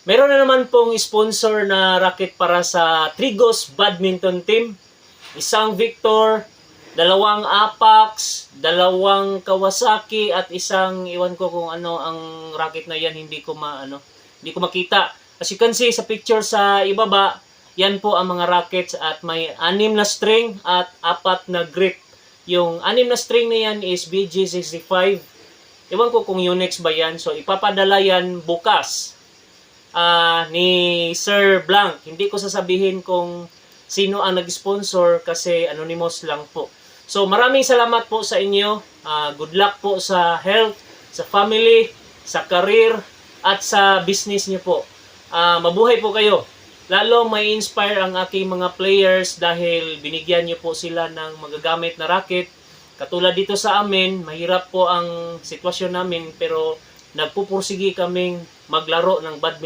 Meron na naman pong sponsor na racket para sa Trigos Badminton Team. Isang Victor, dalawang Apax, dalawang Kawasaki at isang iwan ko kung ano ang racket na yan, hindi ko makita. As you can see sa picture sa ibaba, yan po ang mga rackets at may 6 na string at 4 na grip. Yung 6 na string na yan is BG65. Iwan ko kung Unix ba yan. So ipapadala yan bukas ni Sir Blank. Hindi ko sasabihin kung sino ang nag-sponsor kasi anonymous lang po. So maraming salamat po sa inyo. Good luck po sa health, sa family, sa career, at sa business niyo po. Mabuhay po kayo. Lalo may inspire ang aking mga players dahil binigyan niyo po sila ng magagamit na racket. Katulad dito sa amin, mahirap po ang sitwasyon namin pero nagpupursige kaming maglaro ng badminton.